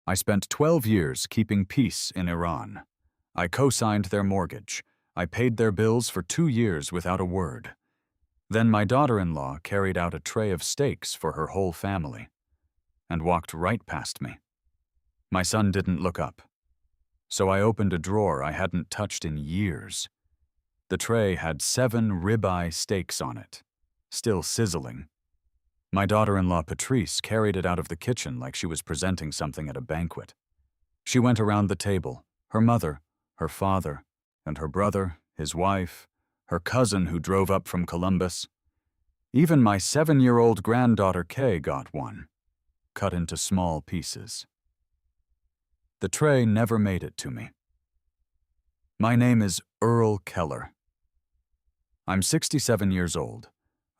I spent 12 years keeping peace in Iran. I co-signed their mortgage. I paid their bills for 2 years without a word. Then my daughter-in-law carried out a tray of steaks for her whole family and walked right past me. My son didn't look up, so I opened a drawer I hadn't touched in years. The tray had 7 ribeye steaks on it, still sizzling. My daughter-in-law Patrice carried it out of the kitchen like she was presenting something at a banquet. She went around the table, her mother, her father, and her brother, his wife, her cousin who drove up from Columbus. Even my 7-year-old granddaughter Kay got one, cut into small pieces. The tray never made it to me. My name is Earl Keller. I'm 67 years old.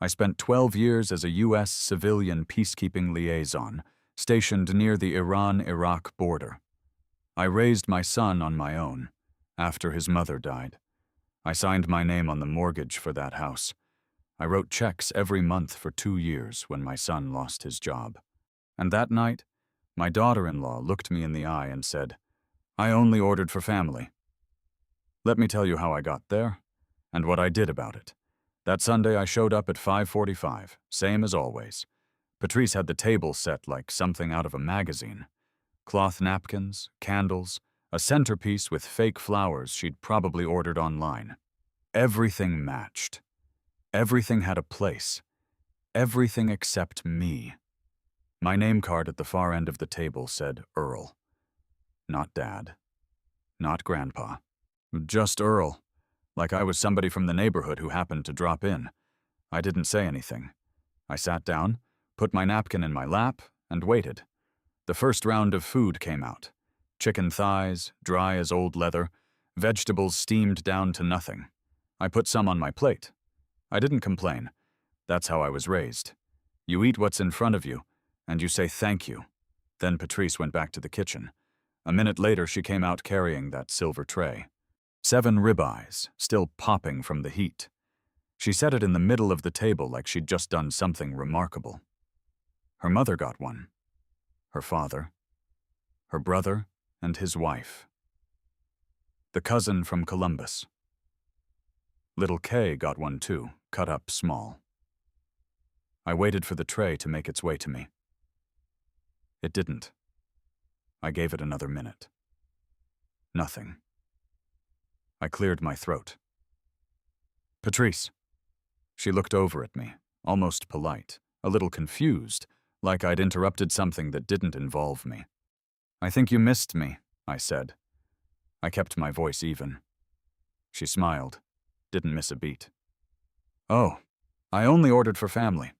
I spent 12 years as a U.S. civilian peacekeeping liaison, stationed near the Iran-Iraq border. I raised my son on my own, after his mother died. I signed my name on the mortgage for that house. I wrote checks every month for 2 years when my son lost his job. And that night, my daughter-in-law looked me in the eye and said, "I only ordered for family." Let me tell you how I got there, and what I did about it. That Sunday I showed up at 5:45, same as always. Patrice had the table set like something out of a magazine. Cloth napkins, candles, a centerpiece with fake flowers she'd probably ordered online. Everything matched. Everything had a place. Everything except me. My name card at the far end of the table said Earl. Not Dad. Not Grandpa. Just Earl. Like I was somebody from the neighborhood who happened to drop in. I didn't say anything. I sat down, put my napkin in my lap, and waited. The first round of food came out. Chicken thighs, dry as old leather, vegetables steamed down to nothing. I put some on my plate. I didn't complain. That's how I was raised. You eat what's in front of you, and you say thank you. Then Patrice went back to the kitchen. A minute later, she came out carrying that silver tray. 7 ribeyes, still popping from the heat. She set it in the middle of the table like she'd just done something remarkable. Her mother got one. Her father. Her brother and his wife. The cousin from Columbus. Little Kay got one too, cut up small. I waited for the tray to make its way to me. It didn't. I gave it another minute. Nothing. I cleared my throat. "Patrice." She looked over at me, almost polite, a little confused, like I'd interrupted something that didn't involve me. "I think you missed me," I said. I kept my voice even. She smiled, didn't miss a beat. "Oh, I only ordered for family."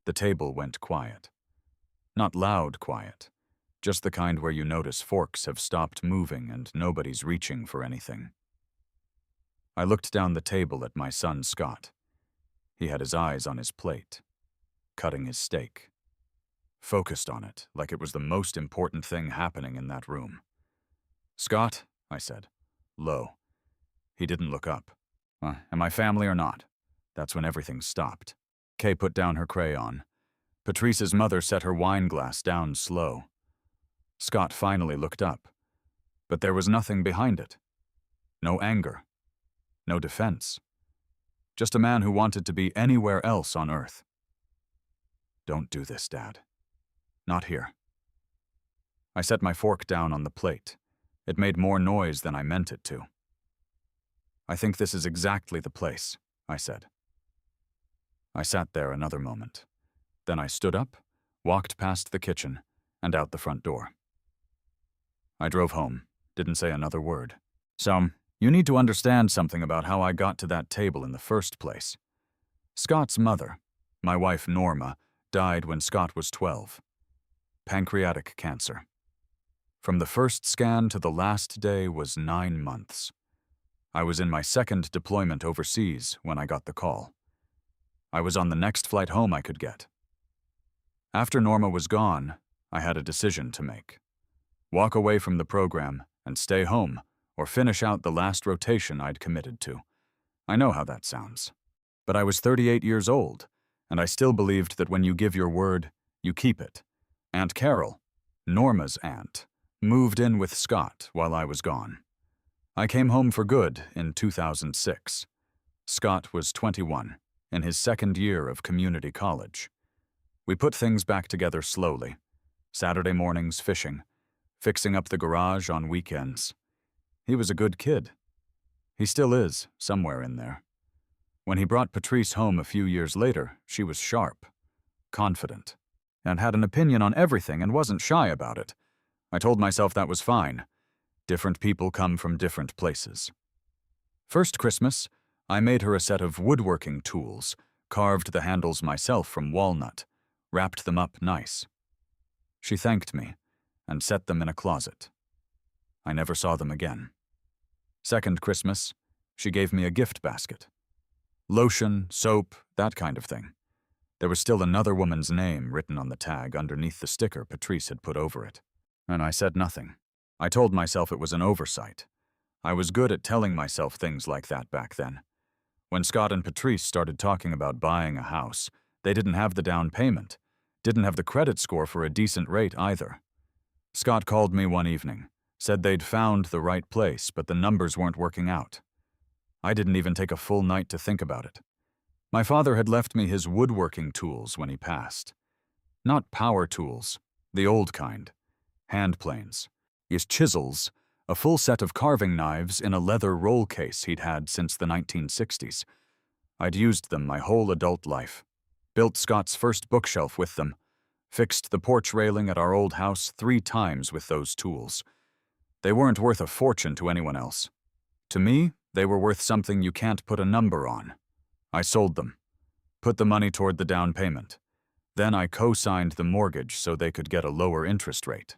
The table went quiet. Not loud quiet. Just the kind where you notice forks have stopped moving and nobody's reaching for anything. I looked down the table at my son Scott. He had his eyes on his plate, cutting his steak. Focused on it, like it was the most important thing happening in that room. "Scott," I said, low. He didn't look up. Am I family or not?" That's when everything stopped. Kay put down her crayon. Patrice's mother set her wine glass down slow. Scott finally looked up, but there was nothing behind it. No anger. No defense. Just a man who wanted to be anywhere else on Earth. "Don't do this, Dad. Not here." I set my fork down on the plate. It made more noise than I meant it to. "I think this is exactly the place," I said. I sat there another moment. Then I stood up, walked past the kitchen, and out the front door. I drove home, didn't say another word. "So, you need to understand something about how I got to that table in the first place. Scott's mother, my wife Norma, died when Scott was 12. Pancreatic cancer. From the first scan to the last day was 9 months. I was in my 2nd deployment overseas when I got the call. I was on the next flight home I could get. After Norma was gone, I had a decision to make. Walk away from the program and stay home, or finish out the last rotation I'd committed to. I know how that sounds. But I was 38 years old, and I still believed that when you give your word, you keep it. Aunt Carol, Norma's aunt, moved in with Scott while I was gone. I came home for good in 2006. Scott was 21, in his second year of community college. We put things back together slowly. Saturday mornings fishing, fixing up the garage on weekends. He was a good kid. He still is, somewhere in there. When he brought Patrice home a few years later, she was sharp, confident, and had an opinion on everything and wasn't shy about it. I told myself that was fine. Different people come from different places. First Christmas, I made her a set of woodworking tools, carved the handles myself from walnut, wrapped them up nice. She thanked me and set them in a closet. I never saw them again. Second Christmas, she gave me a gift basket. Lotion, soap, that kind of thing. There was still another woman's name written on the tag underneath the sticker Patrice had put over it. And I said nothing. I told myself it was an oversight. I was good at telling myself things like that back then. When Scott and Patrice started talking about buying a house, they didn't have the down payment, didn't have the credit score for a decent rate either. Scott called me one evening, said they'd found the right place, but the numbers weren't working out. I didn't even take a full night to think about it. My father had left me his woodworking tools when he passed. Not power tools, the old kind. Hand planes, his chisels, a full set of carving knives in a leather roll case he'd had since the 1960s. I'd used them my whole adult life. Built Scott's first bookshelf with them. Fixed the porch railing at our old house 3 times with those tools. They weren't worth a fortune to anyone else. To me, they were worth something you can't put a number on. I sold them. Put the money toward the down payment. Then I co-signed the mortgage so they could get a lower interest rate.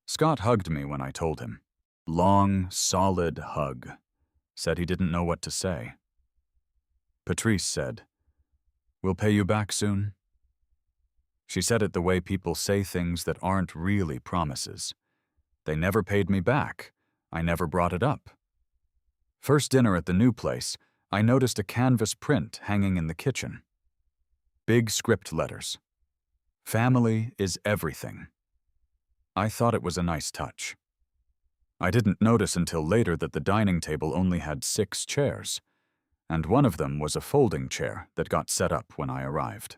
Scott hugged me when I told him. Long, solid hug. Said he didn't know what to say. Patrice said, "We'll pay you back soon." She said it the way people say things that aren't really promises. They never paid me back. I never brought it up. First dinner at the new place, I noticed a canvas print hanging in the kitchen. Big script letters. Family is everything. I thought it was a nice touch. I didn't notice until later that the dining table only had 6 chairs, and one of them was a folding chair that got set up when I arrived.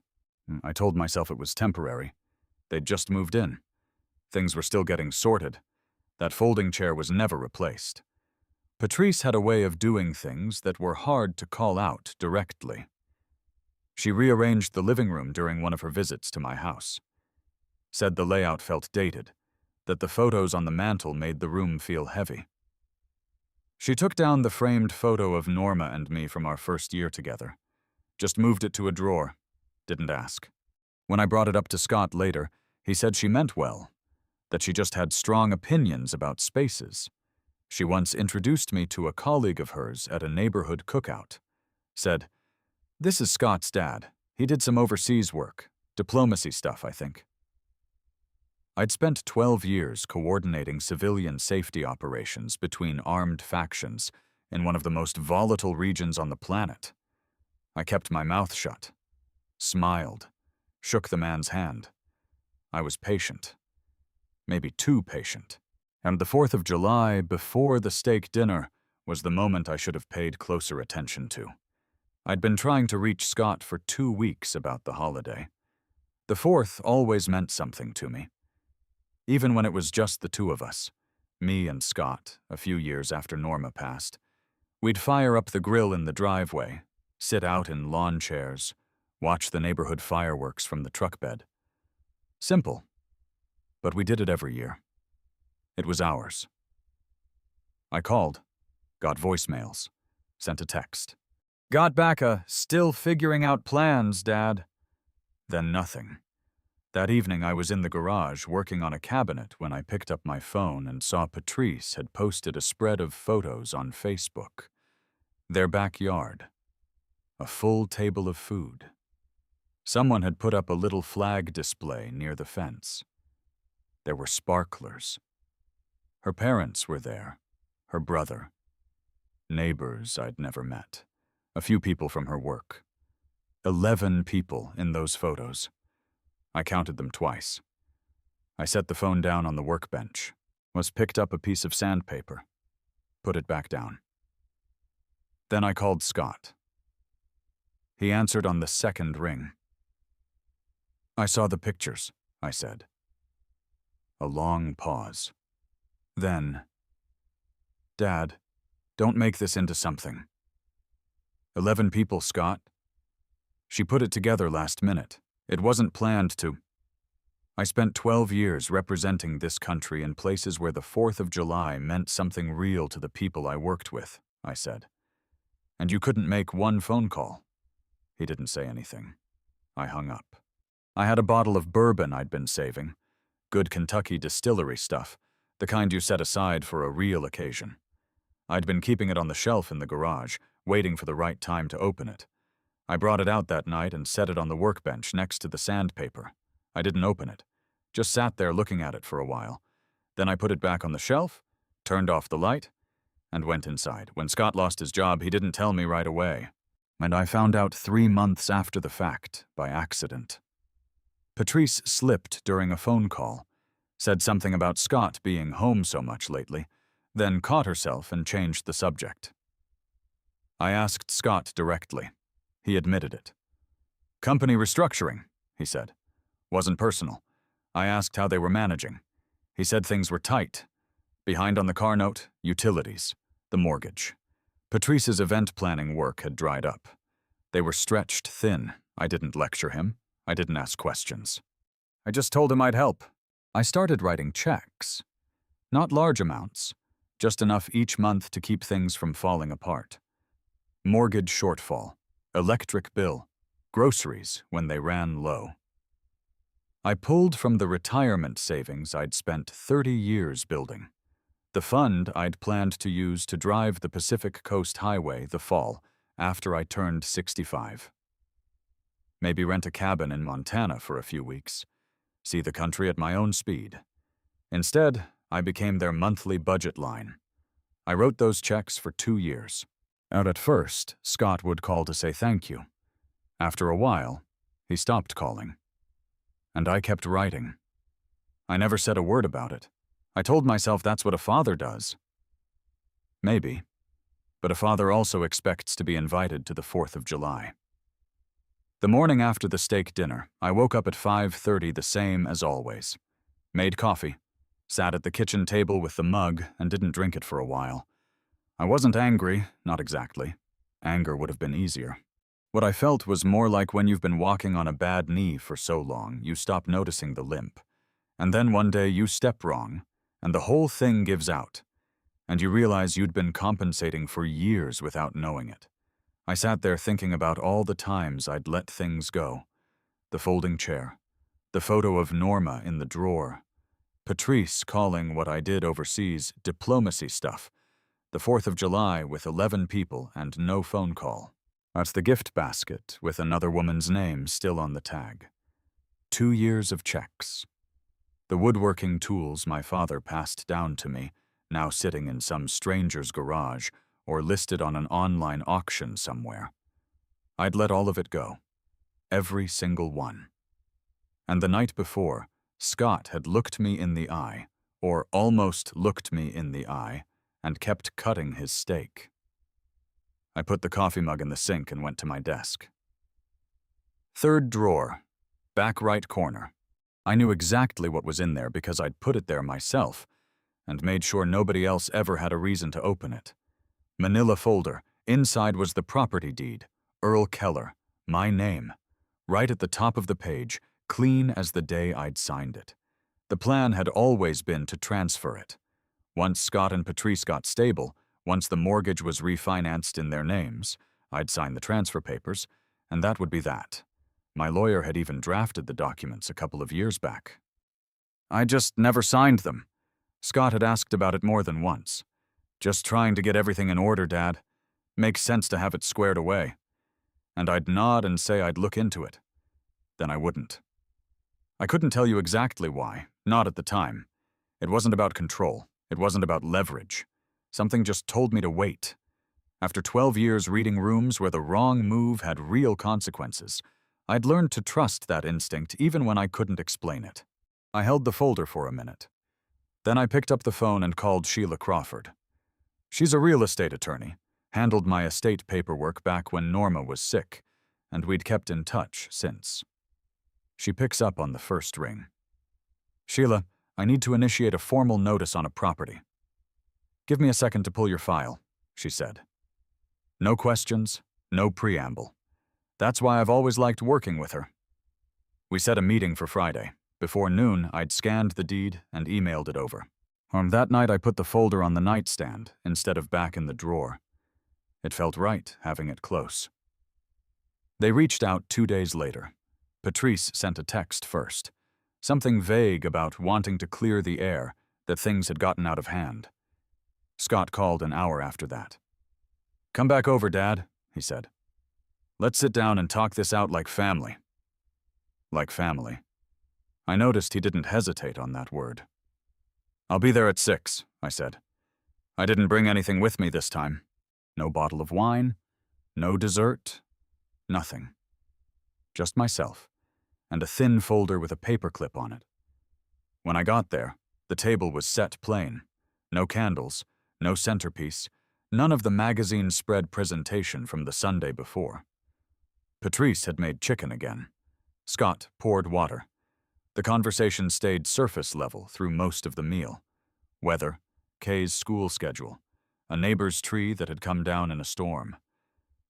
I told myself it was temporary. They'd just moved in. Things were still getting sorted. That folding chair was never replaced. Patrice had a way of doing things that were hard to call out directly. She rearranged the living room during one of her visits to my house. Said the layout felt dated, that the photos on the mantel made the room feel heavy. She took down the framed photo of Norma and me from our first year together. Just moved it to a drawer. Didn't ask. When I brought it up to Scott later, he said she meant well, that she just had strong opinions about spaces. She once introduced me to a colleague of hers at a neighborhood cookout. Said, "This is Scott's dad. He did some overseas work. Diplomacy stuff, I think." I'd spent 12 years coordinating civilian safety operations between armed factions in one of the most volatile regions on the planet. I kept my mouth shut, smiled, shook the man's hand. I was patient. Maybe too patient. And the 4th of July, before the steak dinner, was the moment I should have paid closer attention to. I'd been trying to reach Scott for 2 weeks about the holiday. The 4th always meant something to me. Even when it was just the 2 of us, me and Scott, a few years after Norma passed, we'd fire up the grill in the driveway, sit out in lawn chairs, watch the neighborhood fireworks from the truck bed. Simple. But we did it every year. It was ours. I called, got voicemails, sent a text. "Got back a still figuring out plans, Dad." Then nothing. That evening I was in the garage working on a cabinet when I picked up my phone and saw Patrice had posted a spread of photos on Facebook. Their backyard. A full table of food. Someone had put up a little flag display near the fence. There were sparklers. Her parents were there, her brother. Neighbors I'd never met. A few people from her work. 11 people in those photos. I counted them twice. I set the phone down on the workbench, picked up a piece of sandpaper, put it back down. Then I called Scott. He answered on the second ring. "I saw the pictures," I said. A long pause. Then, "Dad, don't make this into something." 11 people, Scott. She put it together last minute. It wasn't planned to. I spent 12 years representing this country in places where the 4th of July meant something real to the people I worked with, I said. And you couldn't make one phone call. He didn't say anything. I hung up. I had a bottle of bourbon I'd been saving. Good Kentucky distillery stuff, the kind you set aside for a real occasion. I'd been keeping it on the shelf in the garage, waiting for the right time to open it. I brought it out that night and set it on the workbench next to the sandpaper. I didn't open it, just sat there looking at it for a while. Then I put it back on the shelf, turned off the light, and went inside. When Scott lost his job, he didn't tell me right away. And I found out 3 months after the fact, by accident. Patrice slipped during a phone call, said something about Scott being home so much lately, then caught herself and changed the subject. I asked Scott directly. He admitted it. "Company restructuring," he said. "Wasn't personal. I asked how they were managing. He said things were tight. Behind on the car note, utilities, the mortgage. Patrice's event planning work had dried up. They were stretched thin. I didn't lecture him. I didn't ask questions. I just told him I'd help. I started writing checks. Not large amounts, just enough each month to keep things from falling apart. Mortgage shortfall, electric bill, groceries when they ran low. I pulled from the retirement savings I'd spent 30 years building. The fund I'd planned to use to drive the Pacific Coast Highway the fall after I turned 65. Maybe rent a cabin in Montana for a few weeks. See the country at my own speed. Instead, I became their monthly budget line. I wrote those checks for 2 years. At first, Scott would call to say thank you. After a while, he stopped calling. And I kept writing. I never said a word about it. I told myself that's what a father does. Maybe. But a father also expects to be invited to the 4th of July. The morning after the steak dinner, I woke up at 5:30 the same as always. Made coffee, sat at the kitchen table with the mug and didn't drink it for a while. I wasn't angry, not exactly. Anger would have been easier. What I felt was more like when you've been walking on a bad knee for so long, you stop noticing the limp. And then one day you step wrong, and the whole thing gives out. And you realize you'd been compensating for years without knowing it. I sat there thinking about all the times I'd let things go. The folding chair, the photo of Norma in the drawer, Patrice calling what I did overseas diplomacy stuff, the 4th of July with 11 people and no phone call. That's the gift basket with another woman's name still on the tag. 2 years of checks. The woodworking tools my father passed down to me, now sitting in some stranger's garage or listed on an online auction somewhere. I'd let all of it go. Every single one. And the night before, Scott had looked me in the eye, or almost looked me in the eye, and kept cutting his steak. I put the coffee mug in the sink and went to my desk. 3rd drawer, back right corner. I knew exactly what was in there because I'd put it there myself and made sure nobody else ever had a reason to open it. Manila folder. Inside was the property deed. Earl Keller. My name. Right at the top of the page, clean as the day I'd signed it. The plan had always been to transfer it. Once Scott and Patrice got stable, once the mortgage was refinanced in their names, I'd sign the transfer papers, and that would be that. My lawyer had even drafted the documents a couple of years back. I just never signed them. Scott had asked about it more than once. Just trying to get everything in order, Dad. Makes sense to have it squared away. And I'd nod and say I'd look into it. Then I wouldn't. I couldn't tell you exactly why, not at the time. It wasn't about control. It wasn't about leverage. Something just told me to wait. After 12 years reading rooms where the wrong move had real consequences, I'd learned to trust that instinct even when I couldn't explain it. I held the folder for a minute. Then I picked up the phone and called Sheila Crawford. She's a real estate attorney, handled my estate paperwork back when Norma was sick, and we'd kept in touch since. She picks up on the first ring. Sheila, I need to initiate a formal notice on a property. Give me a second to pull your file, she said. No questions, no preamble. That's why I've always liked working with her. We set a meeting for Friday. Before noon, I'd scanned the deed and emailed it over. That night, I put the folder on the nightstand instead of back in the drawer. It felt right having it close. They reached out 2 days later. Patrice sent a text first. Something vague about wanting to clear the air, that things had gotten out of hand. Scott called an hour after that. Come back over, Dad, he said. Let's sit down and talk this out like family. Like family. I noticed he didn't hesitate on that word. I'll be there at 6, I said. I didn't bring anything with me this time. No bottle of wine, no dessert, nothing. Just myself, and a thin folder with a paperclip on it. When I got there, the table was set plain. No candles, no centerpiece, none of the magazine spread presentation from the Sunday before. Patrice had made chicken again. Scott poured water. The conversation stayed surface level through most of the meal. Weather, Kay's school schedule, a neighbor's tree that had come down in a storm.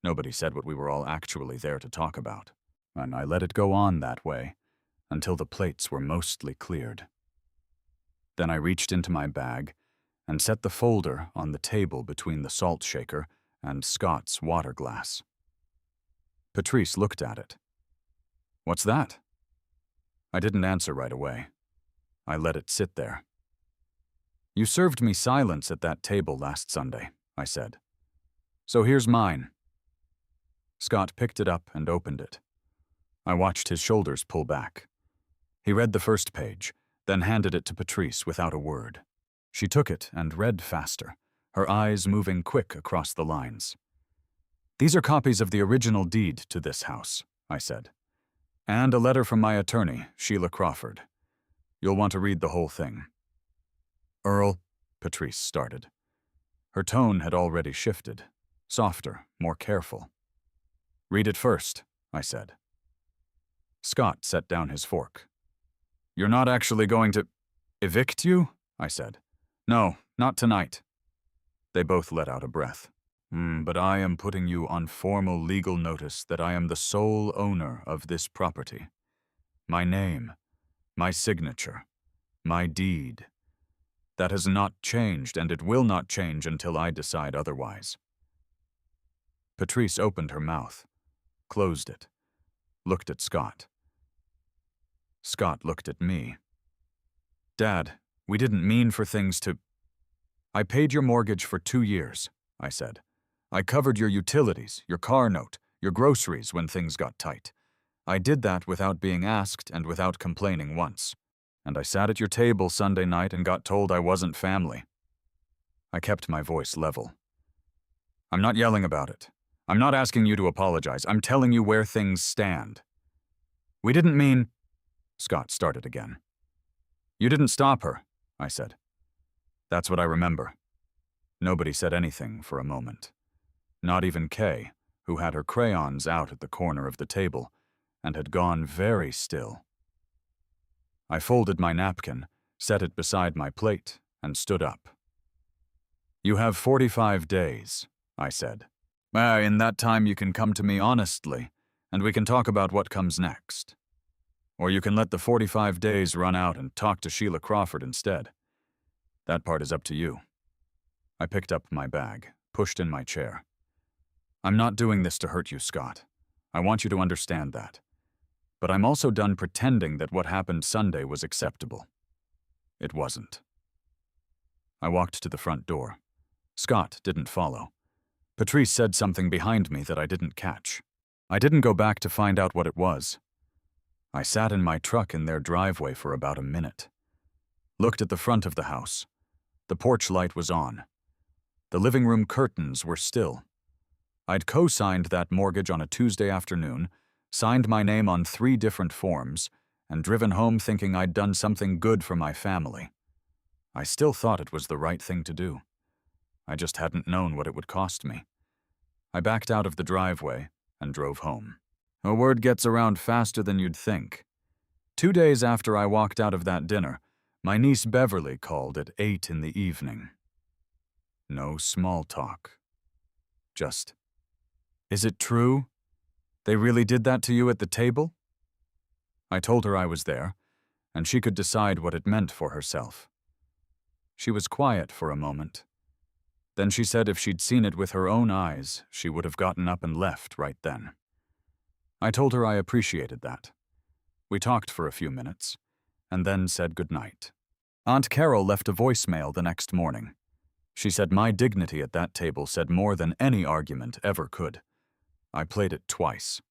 Nobody said what we were all actually there to talk about, and I let it go on that way until the plates were mostly cleared. Then I reached into my bag and set the folder on the table between the salt shaker and Scott's water glass. Patrice looked at it. What's that? I didn't answer right away. I let it sit there. You served me silence at that table last Sunday, I said. So here's mine. Scott picked it up and opened it. I watched his shoulders pull back. He read the first page, then handed it to Patrice without a word. She took it and read faster, her eyes moving quick across the lines. These are copies of the original deed to this house, I said. And a letter from my attorney, Sheila Crawford. You'll want to read the whole thing. Earl, Patrice started. Her tone had already shifted, softer, more careful. Read it first, I said. Scott set down his fork. You're not actually going to evict you? I said. No, not tonight. They both let out a breath. But I am putting you on formal legal notice that I am the sole owner of this property. My name, my signature, my deed. That has not changed, and it will not change until I decide otherwise. Patrice opened her mouth, closed it, looked at Scott. Scott looked at me. Dad, we didn't mean for things to... I paid your mortgage for 2 years, I said. I covered your utilities, your car note, your groceries when things got tight. I did that without being asked and without complaining once. And I sat at your table Sunday night and got told I wasn't family. I kept my voice level. I'm not yelling about it. I'm not asking you to apologize. I'm telling you where things stand. We didn't mean... Scott started again. You didn't stop her, I said. That's what I remember. Nobody said anything for a moment. Not even Kay, who had her crayons out at the corner of the table and had gone very still. I folded my napkin, set it beside my plate, and stood up. You have 45 days, I said. In that time you can come to me honestly, and we can talk about what comes next. Or you can let the 45 days run out and talk to Sheila Crawford instead. That part is up to you. I picked up my bag, pushed in my chair. I'm not doing this to hurt you, Scott. I want you to understand that. But I'm also done pretending that what happened Sunday was acceptable. It wasn't. I walked to the front door. Scott didn't follow. Patrice said something behind me that I didn't catch. I didn't go back to find out what it was. I sat in my truck in their driveway for about a minute. Looked at the front of the house. The porch light was on. The living room curtains were still. I'd co-signed that mortgage on a Tuesday afternoon, signed my name on 3 different forms, and driven home thinking I'd done something good for my family. I still thought it was the right thing to do. I just hadn't known what it would cost me. I backed out of the driveway and drove home. A word gets around faster than you'd think. 2 days after I walked out of that dinner, my niece Beverly called at 8 in the evening. No small talk. Just, "Is it true? They really did that to you at the table?" I told her I was there, and she could decide what it meant for herself. She was quiet for a moment. Then she said if she'd seen it with her own eyes, she would have gotten up and left right then. I told her I appreciated that. We talked for a few minutes, and then said goodnight. Aunt Carol left a voicemail the next morning. She said my dignity at that table said more than any argument ever could. I played it twice.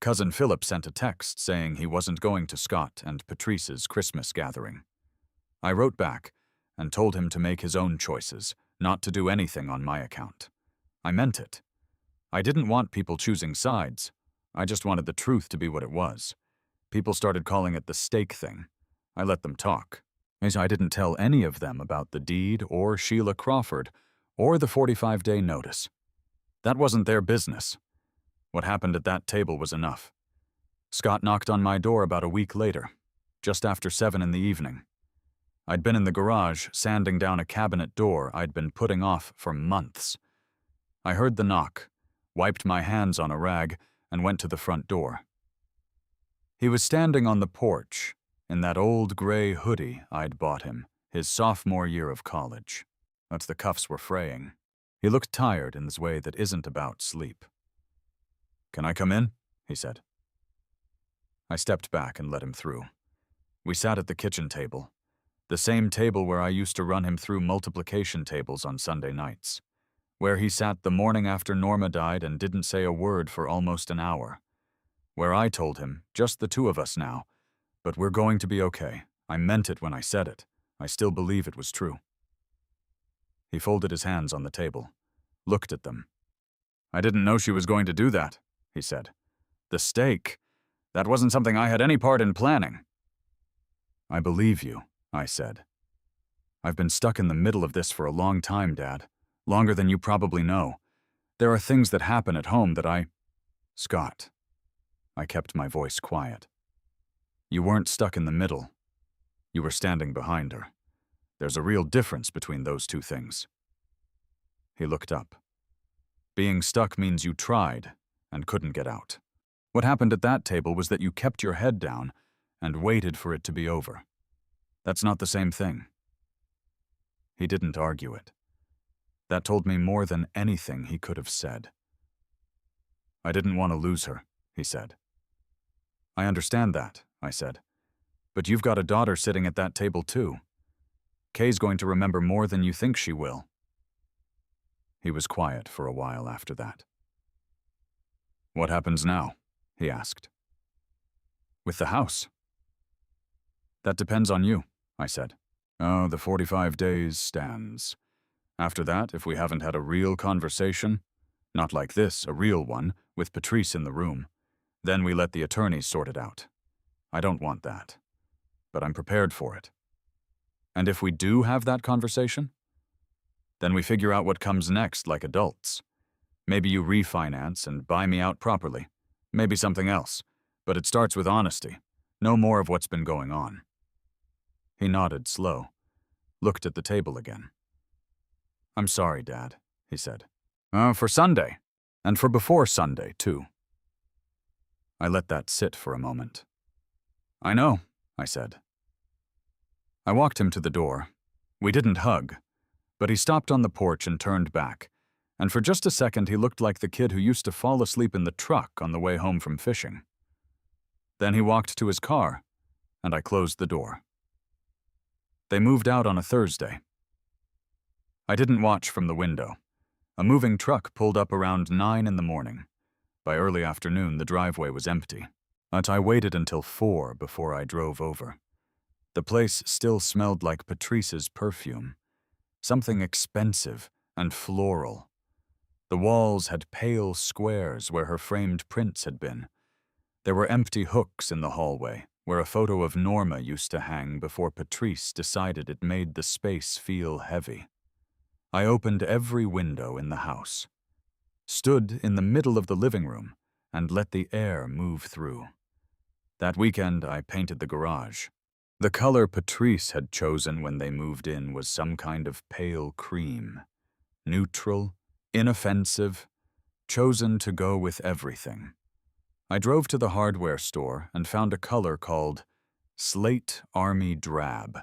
Cousin Philip sent a text saying he wasn't going to Scott and Patrice's Christmas gathering. I wrote back and told him to make his own choices, not to do anything on my account. I meant it. I didn't want people choosing sides. I just wanted the truth to be what it was. People started calling it the steak thing. I let them talk. I didn't tell any of them about the deed or Sheila Crawford or the 45-day notice. That wasn't their business. What happened at that table was enough. Scott knocked on my door about a week later, just after 7 in the evening. I'd been in the garage sanding down a cabinet door I'd been putting off for months. I heard the knock, wiped my hands on a rag, and went to the front door. He was standing on the porch in that old gray hoodie I'd bought him his sophomore year of college. But the cuffs were fraying. He looked tired in this way that isn't about sleep. "Can I come in?" he said. I stepped back and let him through. We sat at the kitchen table, the same table where I used to run him through multiplication tables on Sunday nights, where he sat the morning after Norma died and didn't say a word for almost an hour, where I told him, just the two of us now, but we're going to be okay. I meant it when I said it. I still believe it was true. He folded his hands on the table, looked at them. "I didn't know she was going to do that," he said. "The steak. That wasn't something I had any part in planning." "I believe you," I said. "I've been stuck in the middle of this for a long time, Dad. Longer than you probably know. There are things that happen at home that Scott." I kept my voice quiet. "You weren't stuck in the middle. You were standing behind her. There's a real difference between those two things." He looked up. "Being stuck means you tried and couldn't get out. What happened at that table was that you kept your head down and waited for it to be over. That's not the same thing." He didn't argue it. That told me more than anything he could have said. "I didn't want to lose her," he said. "I understand that," I said. "But you've got a daughter sitting at that table too. Kay's going to remember more than you think she will." He was quiet for a while after that. "What happens now?" he asked. "With the house?" "That depends on you," I said. "Oh, the 45 days stands. After that, if we haven't had a real conversation, not like this, a real one, with Patrice in the room, then we let the attorneys sort it out. I don't want that. But I'm prepared for it. And if we do have that conversation, then we figure out what comes next like adults. Maybe you refinance and buy me out properly. Maybe something else. But it starts with honesty. No more of what's been going on." He nodded slow, looked at the table again. "I'm sorry, Dad," he said. For Sunday. And for before Sunday, too." I let that sit for a moment. "I know," I said. I walked him to the door. We didn't hug, but he stopped on the porch and turned back, and for just a second he looked like the kid who used to fall asleep in the truck on the way home from fishing. Then he walked to his car, and I closed the door. They moved out on a Thursday. I didn't watch from the window. A moving truck pulled up around 9 in the morning. By early afternoon, the driveway was empty, but I waited until 4 before I drove over. The place still smelled like Patrice's perfume, something expensive and floral. The walls had pale squares where her framed prints had been. There were empty hooks in the hallway where a photo of Norma used to hang before Patrice decided it made the space feel heavy. I opened every window in the house, stood in the middle of the living room, and let the air move through. That weekend, I painted the garage. The color Patrice had chosen when they moved in was some kind of pale cream. Neutral, inoffensive, chosen to go with everything. I drove to the hardware store and found a color called Slate Army Drab.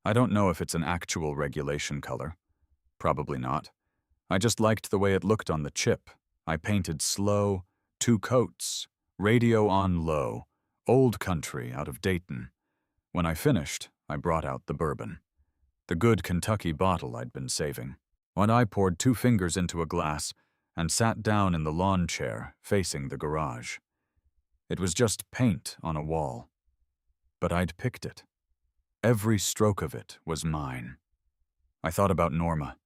I don't know if it's an actual regulation color. Probably not. I just liked the way it looked on the chip. I painted slow, 2 coats, radio on low, old country out of Dayton. When I finished, I brought out the bourbon. The good Kentucky bottle I'd been saving. When I poured 2 fingers into a glass and sat down in the lawn chair facing the garage. It was just paint on a wall. But I'd picked it. Every stroke of it was mine. I thought about Norma,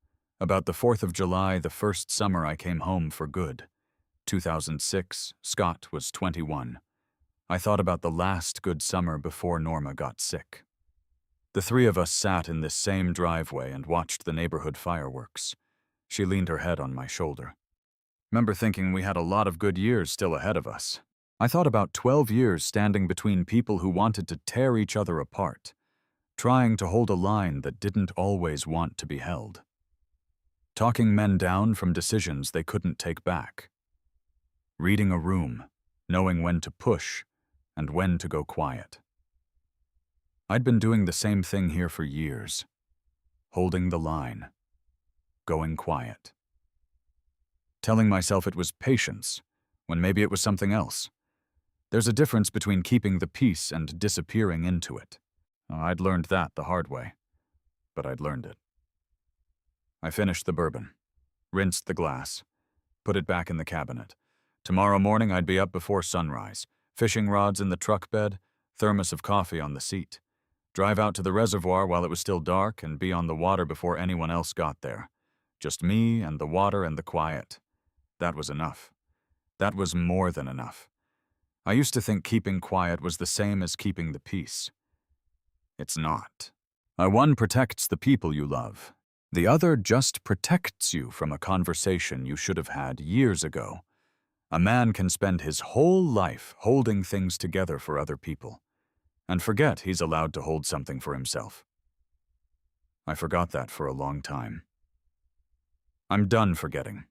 about the 4th of July, the first summer I came home for good. 2006, Scott was 21. I thought about the last good summer before Norma got sick. The 3 of us sat in this same driveway and watched the neighborhood fireworks. She leaned her head on my shoulder. Remember thinking we had a lot of good years still ahead of us. I thought about 12 years standing between people who wanted to tear each other apart, trying to hold a line that didn't always want to be held. Talking men down from decisions they couldn't take back. Reading a room, knowing when to push and when to go quiet. I'd been doing the same thing here for years, holding the line, going quiet. Telling myself it was patience, when maybe it was something else. There's a difference between keeping the peace and disappearing into it. I'd learned that the hard way, but I'd learned it. I finished the bourbon, rinsed the glass, put it back in the cabinet. Tomorrow morning I'd be up before sunrise, fishing rods in the truck bed, thermos of coffee on the seat. Drive out to the reservoir while it was still dark and be on the water before anyone else got there. Just me and the water and the quiet. That was enough. That was more than enough. I used to think keeping quiet was the same as keeping the peace. It's not. One protects the people you love. The other just protects you from a conversation you should have had years ago. A man can spend his whole life holding things together for other people, and forget he's allowed to hold something for himself. I forgot that for a long time. I'm done forgetting.